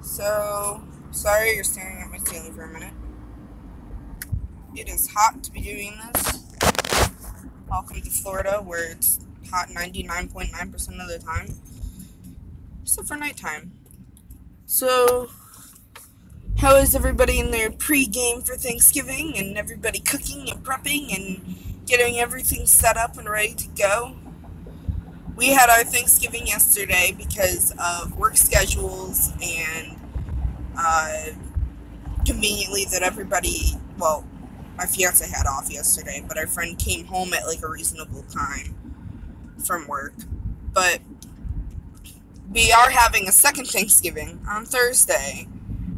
So, sorry you're staring at my ceiling for a minute. It is hot to be doing this. Welcome to Florida, where it's hot 99.9% of the time, except for nighttime. So, how is everybody in their pre-game for Thanksgiving, and everybody cooking and prepping and getting everything set up and ready to go? We had our Thanksgiving yesterday because of work schedules and conveniently that everybody, well, my fiance had off yesterday, but our friend came home at like a reasonable time from work. But we are having a second Thanksgiving on Thursday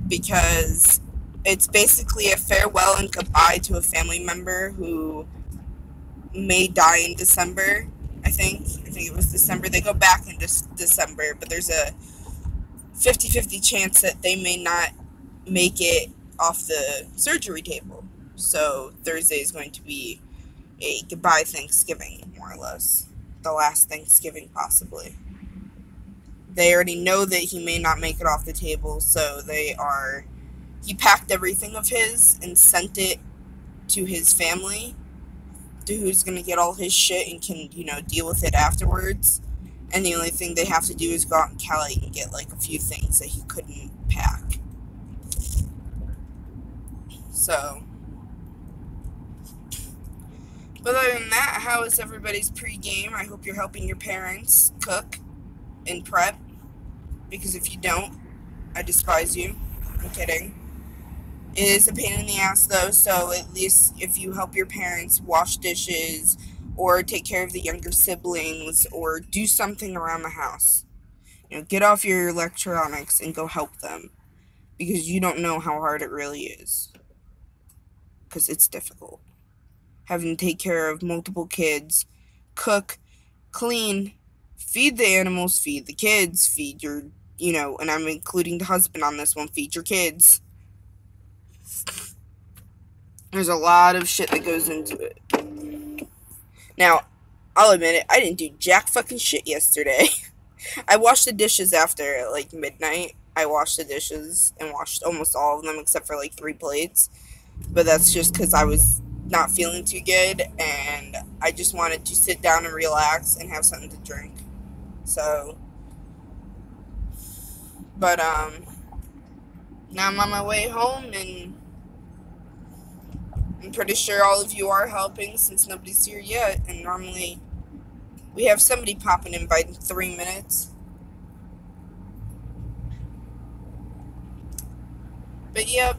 because it's basically a farewell and goodbye to a family member who may die in December. I think it was December. They go back in December, but there's a 50-50 chance that they may not make it off the surgery table. So Thursday is going to be a goodbye Thanksgiving, more or less. The last Thanksgiving, possibly. They already know that he may not make it off the table, so he packed everything of his and sent it to his family, to who's going to get all his shit and can, deal with it afterwards. And the only thing they have to do is go out in Cali and get, like, a few things that he couldn't pack. So, but other than that, how is everybody's pre-game? I hope you're helping your parents cook and prep, because if you don't, I despise you. I'm kidding. It is a pain in the ass, though, so at least if you help your parents wash dishes or take care of the younger siblings or do something around the house, get off your electronics and go help them, because you don't know how hard it really is, because it's difficult. Having to take care of multiple kids, cook, clean, feed the animals, feed the kids, feed your, and I'm including the husband on this one, feed your kids. There's a lot of shit that goes into it. Now, I'll admit it, I didn't do jack fucking shit yesterday. I washed the dishes after, like, midnight. I washed the dishes and washed almost all of them except for, like, 3 plates. But that's just because I was not feeling too good, and I just wanted to sit down and relax and have something to drink. So, but, now I'm on my way home, and I'm pretty sure all of you are helping since nobody's here yet, and normally we have somebody popping in by 3 minutes. But, yep.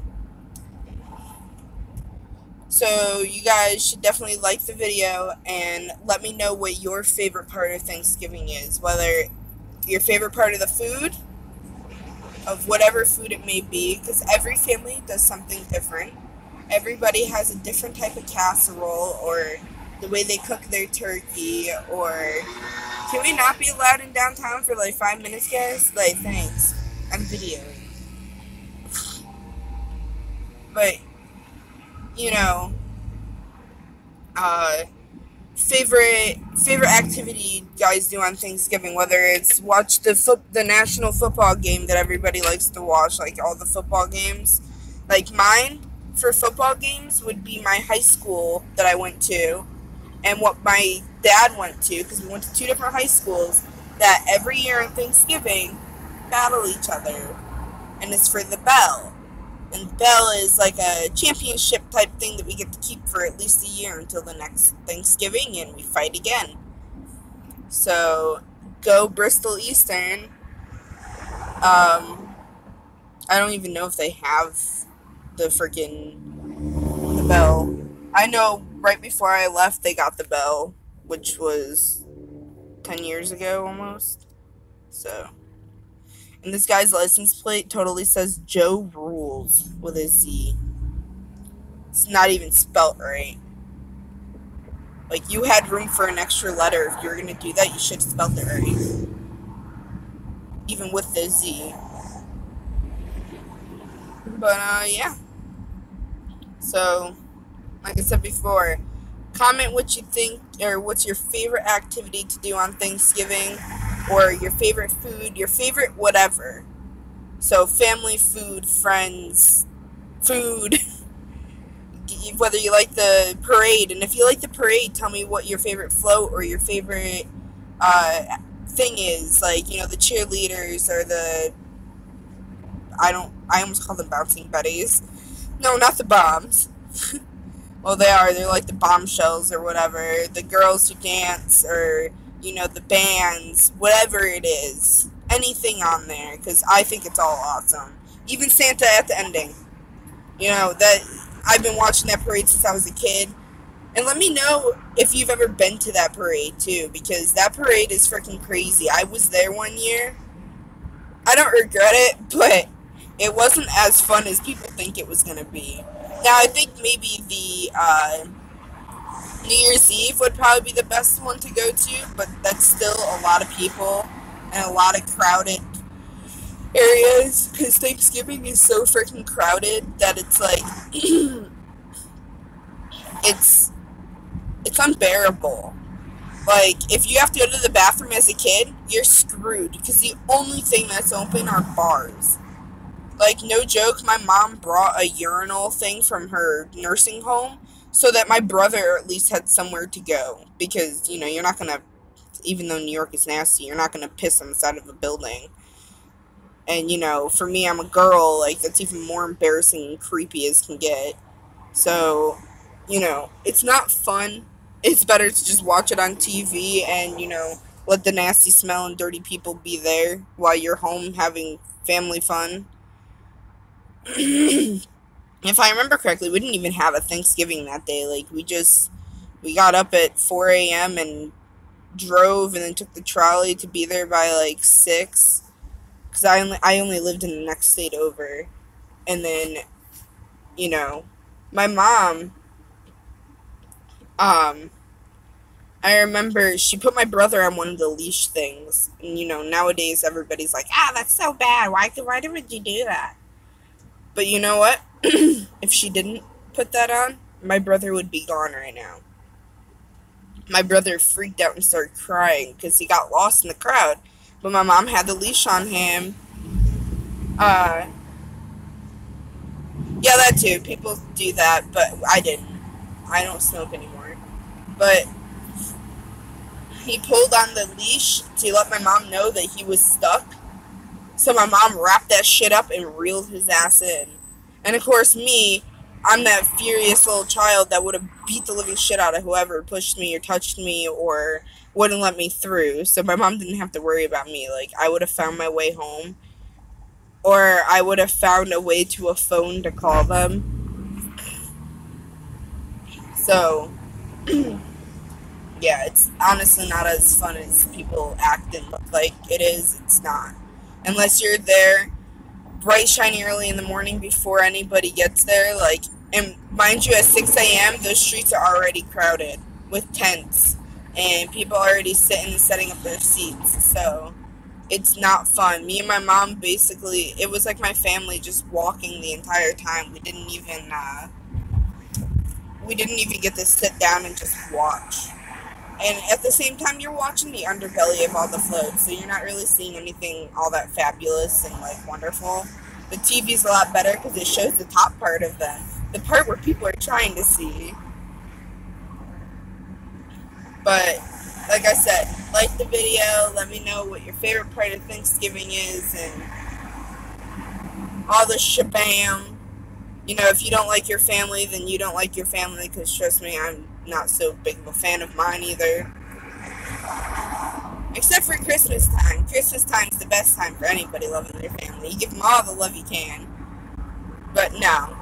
So, you guys should definitely like the video and let me know what your favorite part of Thanksgiving is. Whether your favorite part of the food, of whatever food it may be, because every family does something different. Everybody has a different type of casserole, or the way they cook their turkey, or... Can we not be allowed in downtown for like 5 minutes, guys? Like, thanks. I'm videoing. But... favorite activity you guys do on Thanksgiving, whether it's watch the national football game that everybody likes to watch, like all the football games. Like mine for football games would be my high school that I went to, and what my dad went to, because we went to 2 different high schools that every year on Thanksgiving battle each other, and it's for the bell. And Bell is like a championship type thing that we get to keep for at least a year until the next Thanksgiving, and we fight again. So, go Bristol Eastern. I don't even know if they have the Bell. I know right before I left they got the Bell, which was 10 years ago almost. So... And this guy's license plate totally says Joe Rules with a Z. It's not even spelt right. Like, you had room for an extra letter. If you were going to do that, you should have spelled it right. Even with the Z. But, yeah. So, like I said before, comment what you think, or what's your favorite activity to do on Thanksgiving, or your favorite food, your favorite whatever. So family, food, friends, food, whether you like the parade. And if you like the parade, tell me what your favorite float or your favorite thing is. Like, you know, the cheerleaders or the, I almost call them bouncing buddies. No, not the bombs. Well, they are. They're like the bombshells or whatever. The girls who dance or, you know, the bands, whatever it is. Anything on there, because I think it's all awesome. Even Santa at the ending. You know, that I've been watching that parade since I was a kid. And let me know if you've ever been to that parade, too, because that parade is freaking crazy. I was there one year. I don't regret it, but it wasn't as fun as people think it was going to be. Now, I think maybe the New Year's Eve would probably be the best one to go to, but that's still a lot of people and a lot of crowded areas, because Thanksgiving is so freaking crowded that it's like, it's unbearable. Like, if you have to go to the bathroom as a kid, you're screwed, because the only thing that's open are bars. Like, no joke, my mom brought a urinal thing from her nursing home so that my brother at least had somewhere to go. Because, you know, you're not going to, even though New York is nasty, you're not going to piss on the side of a building. And, you know, for me, I'm a girl, like, that's even more embarrassing and creepy as can get. So, you know, it's not fun. It's better to just watch it on TV and, you know, let the nasty smell and dirty people be there while you're home having family fun. If I remember correctly, we didn't even have a Thanksgiving that day. Like, we got up at 4 a.m. and drove and then took the trolley to be there by, like, 6. Because I only lived in the next state over. And then, you know, my mom, I remember she put my brother on one of the leash things. And, you know, nowadays everybody's like, that's so bad. Why would you do that? But you know what? If she didn't put that on, my brother would be gone right now. My brother freaked out and started crying because he got lost in the crowd. But my mom had the leash on him. Yeah, that too. People do that, but I didn't. I don't smoke anymore. But he pulled on the leash to let my mom know that he was stuck. So my mom wrapped that shit up and reeled his ass in. And of course me, I'm that furious little child that would have beat the living shit out of whoever pushed me or touched me or wouldn't let me through. So my mom didn't have to worry about me. Like, I would have found my way home. Or I would have found a way to a phone to call them. So, yeah, it's honestly not as fun as people act and look like it is. It's not. Unless you're there bright, shiny early in the morning before anybody gets there. Like, and mind you, at 6 a.m., those streets are already crowded with tents. And people already sitting and setting up their seats. So, it's not fun. Me and my mom, basically, it was like my family just walking the entire time. We didn't even get to sit down and just watch. And at the same time, you're watching the underbelly of all the floats, so you're not really seeing anything all that fabulous and, like, wonderful. The TV's a lot better because it shows the top part of them, the part where people are trying to see. But, like I said, like the video, let me know what your favorite part of Thanksgiving is, and all the shabam. You know, if you don't like your family, then you don't like your family, because trust me, I'm not so big of a fan of mine either. Except for Christmas time. Christmas time's the best time for anybody loving their family. You give them all the love you can. But no.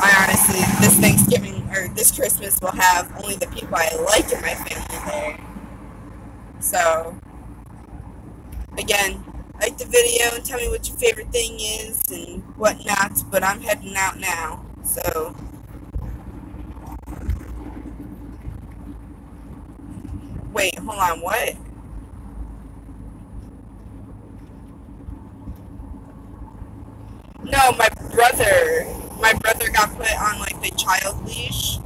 I honestly, this Thanksgiving, or this Christmas, will have only the people I like in my family there. So, again, like the video and tell me what your favorite thing is and whatnot, but I'm heading out now. So, wait, hold on, what? No, my brother got put on, like, the child leash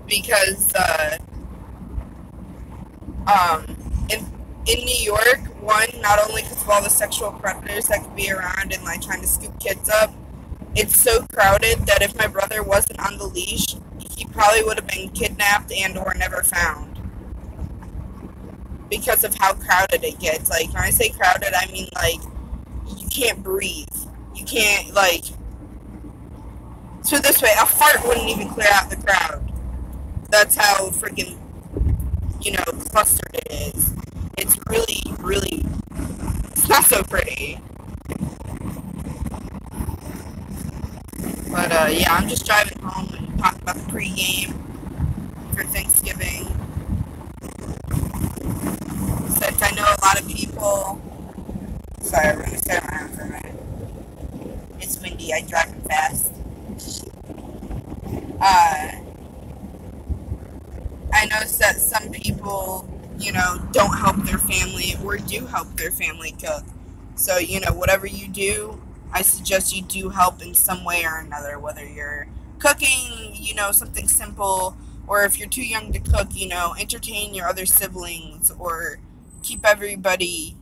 because, in New York, one, not only because of all the sexual predators that could be around and, like, trying to scoop kids up, it's so crowded that if my brother wasn't on the leash, he probably would have been kidnapped and or never found. Because of how crowded it gets. Like, when I say crowded, I mean, like, you can't breathe. You can't, like... So this way, a fart wouldn't even clear out the crowd. That's how freaking, you know, clustered it is. It's really, really... It's not so pretty. But, yeah, I'm just driving home and talking about the pregame for Thanksgiving. Since I know a lot of people... Sorry, I'm going to stay around for a minute. It's windy, I'm driving fast. I noticed that some people, you know, don't help their family or do help their family cook. So, you know, whatever you do, I suggest you do help in some way or another, whether you're cooking, you know, something simple, or if you're too young to cook, you know, entertain your other siblings, or keep everybody,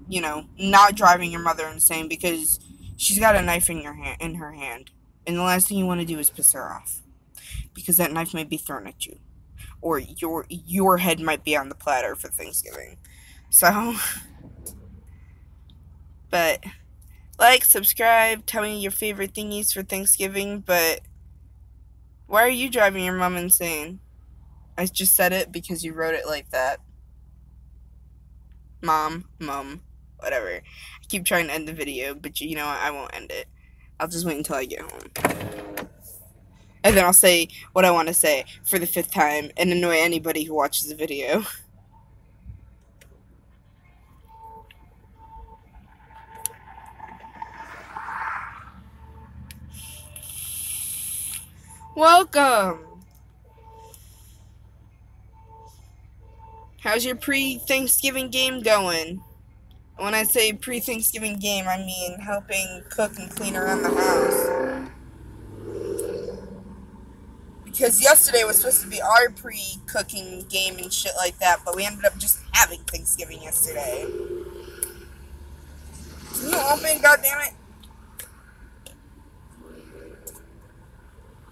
you know, not driving your mother insane because she's got a knife in her hand, and the last thing you want to do is piss her off, because that knife might be thrown at you, or your head might be on the platter for Thanksgiving. So, but like, subscribe, tell me your favorite thingies for Thanksgiving. But why are you driving your mom insane? I just said it because you wrote it like that. Mom, whatever. I keep trying to end the video, but you know what? I won't end it. I'll just wait until I get home. And then I'll say what I want to say for the 5th time and annoy anybody who watches the video. Welcome! How's your pre-Thanksgiving game going? When I say pre-Thanksgiving game, I mean helping cook and clean around the house. Because yesterday was supposed to be our pre-cooking game and shit like that, but we ended up just having Thanksgiving yesterday. Can you open, goddammit?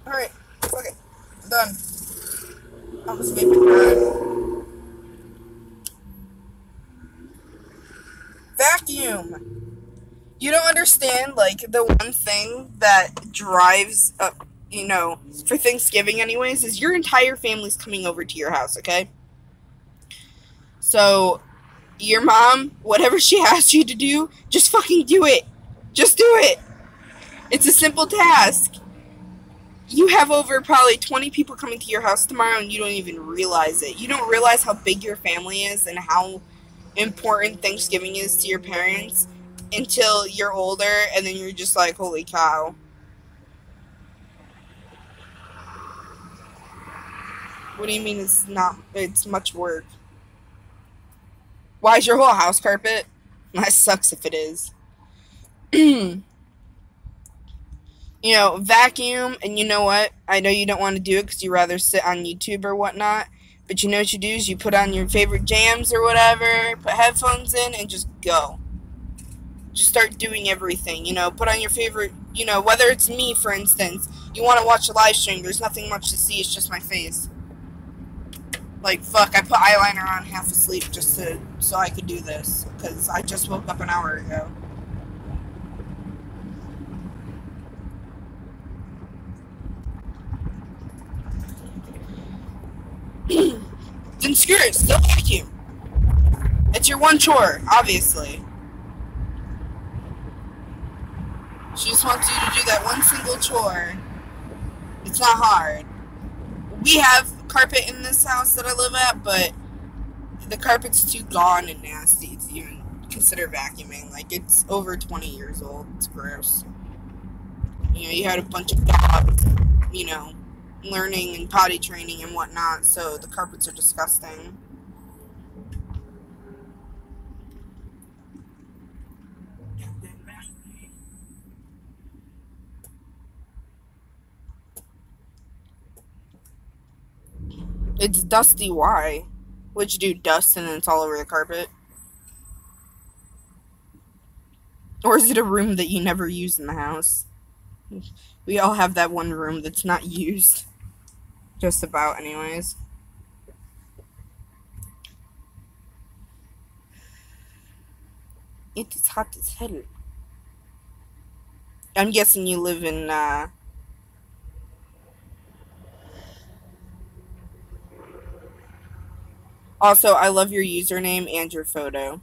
Alright, okay, I'm done. Almost made me cry. Vacuum! You don't understand, like, the one thing that drives up, you know, for Thanksgiving anyways, is your entire family's coming over to your house, okay? So, your mom, whatever she asks you to do, just fucking do it. Just do it. It's a simple task. You have over probably 20 people coming to your house tomorrow and you don't even realize it. You don't realize how big your family is and how important Thanksgiving is to your parents until you're older, and then you're just like, holy cow. What do you mean it's much work? Why is your whole house carpet? That sucks if it is. You know, vacuum, and you know what? I know you don't want to do it because you rather sit on YouTube or whatnot, but you know what you do is you put on your favorite jams or whatever, put headphones in, and just go. Just start doing everything, you know, put on your favorite, you know, whether it's me, for instance, you want to watch a live stream, there's nothing much to see, it's just my face. Like, fuck, I put eyeliner on half asleep just so I could do this, because I just woke up an hour ago. Then screw it, still vacuum. It's your one chore, obviously. She just wants you to do that one single chore. It's not hard. We have carpet in this house that I live at, but the carpet's too gone and nasty to even consider vacuuming. Like, it's over 20 years old. It's gross. You know, you had a bunch of dogs, you know, learning and potty training and whatnot, so the carpets are disgusting. It's dusty, why? What'd you do, dust and then it's all over the carpet? Or is it a room that you never use in the house? We all have that one room that's not used. Just about, anyways. It is hot as hell. I'm guessing you live in, Also, I love your username and your photo.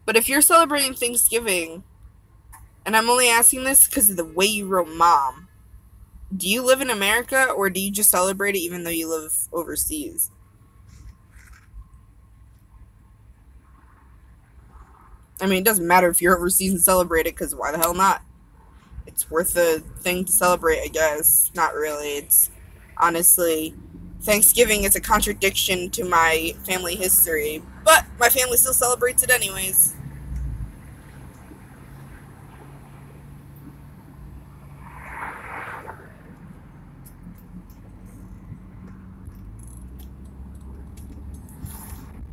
But if you're celebrating Thanksgiving, and I'm only asking this because of the way you wrote mom, do you live in America or do you just celebrate it even though you live overseas? I mean, it doesn't matter if you're overseas and celebrate it, because why the hell not? It's worth a thing to celebrate, I guess. Not really. It's honestly, Thanksgiving is a contradiction to my family history, but my family still celebrates it anyways.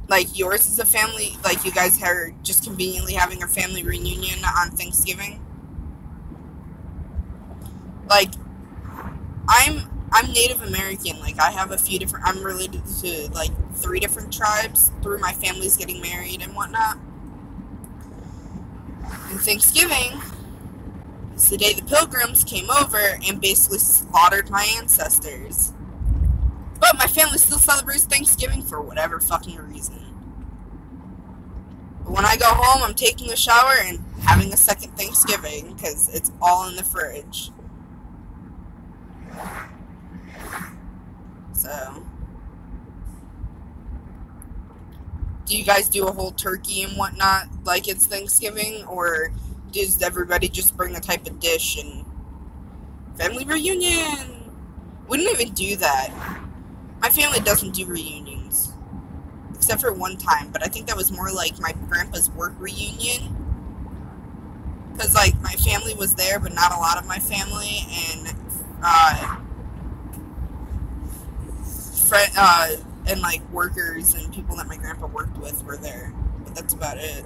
Like yours is a family, like you guys are just conveniently having a family reunion on Thanksgiving. Like I'm Native American. Like I have a few different. I'm related to like 3 different tribes through my family's getting married and whatnot. And Thanksgiving is the day the Pilgrims came over and basically slaughtered my ancestors. But my family still celebrates Thanksgiving for whatever fucking reason. But when I go home, I'm taking a shower and having a second Thanksgiving because it's all in the fridge. So, do you guys do a whole turkey and whatnot like it's Thanksgiving, or does everybody just bring a type of dish and family reunion? We don't even do that. My family doesn't do reunions, except for one time, but I think that was more like my grandpa's work reunion, because like my family was there, but not a lot of my family, and and like workers and people that my grandpa worked with were there, but that's about it.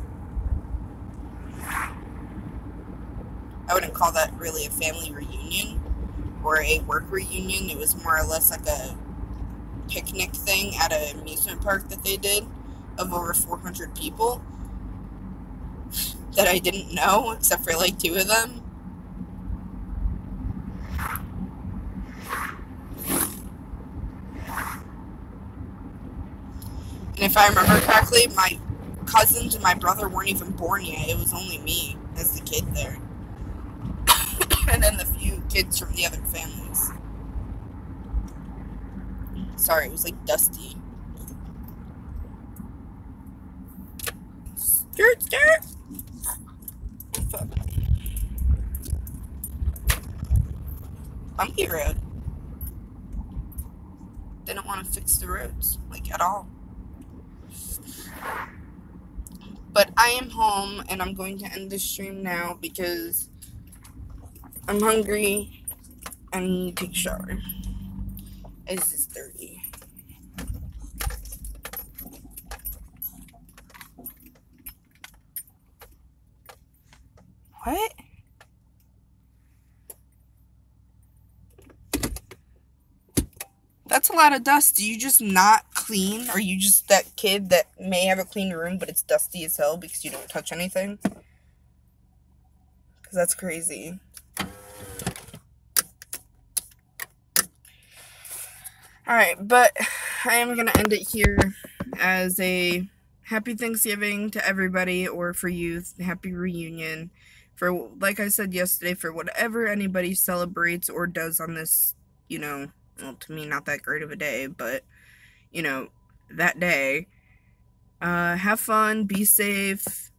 I wouldn't call that really a family reunion or a work reunion. It was more or less like a picnic thing at an amusement park that they did of over 400 people that I didn't know except for like 2 of them. And if I remember correctly, my cousins and my brother weren't even born yet. It was only me as the kid there. And then the few kids from the other families. Sorry, it was like dusty. Skirt, skirt. Fuck. Bumpy road. Didn't want to fix the roads, like at all. But I am home and I'm going to end the stream now because I'm hungry and I need to take a shower. This is dirty. What? That's a lot of dust. Do you just not clean? Are you just that kid that may have a clean room, but it's dusty as hell because you don't touch anything? Because that's crazy. Alright, but I am going to end it here as a happy Thanksgiving to everybody, or for you, happy reunion. For, like I said yesterday, for whatever anybody celebrates or does on this, you know, well, to me, not that great of a day, but, you know, that day. Have fun, be safe,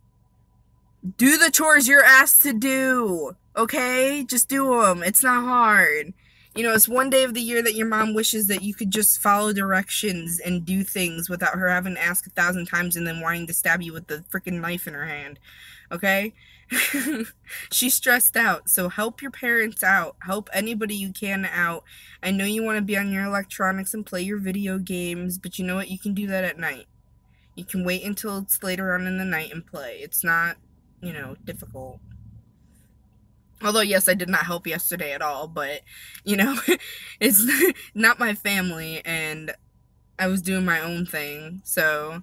do the chores you're asked to do, okay? Just do them. It's not hard. You know, it's one day of the year that your mom wishes that you could just follow directions and do things without her having to ask 1,000 times and then wanting to stab you with the freaking knife in her hand, okay? She's stressed out, so help your parents out. Help anybody you can out. I know you want to be on your electronics and play your video games, but you know what? You can do that at night. You can wait until it's later on in the night and play. It's not, difficult. Although, yes, I did not help yesterday at all, but, it's not my family, and I was doing my own thing, so,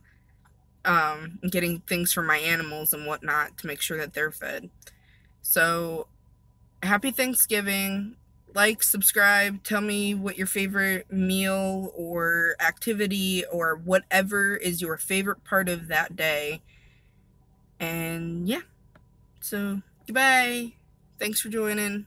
getting things for my animals and whatnot to make sure that they're fed. So, happy Thanksgiving. Like, subscribe, tell me what your favorite meal or activity or whatever is your favorite part of that day. And yeah, so goodbye. Thanks for joining.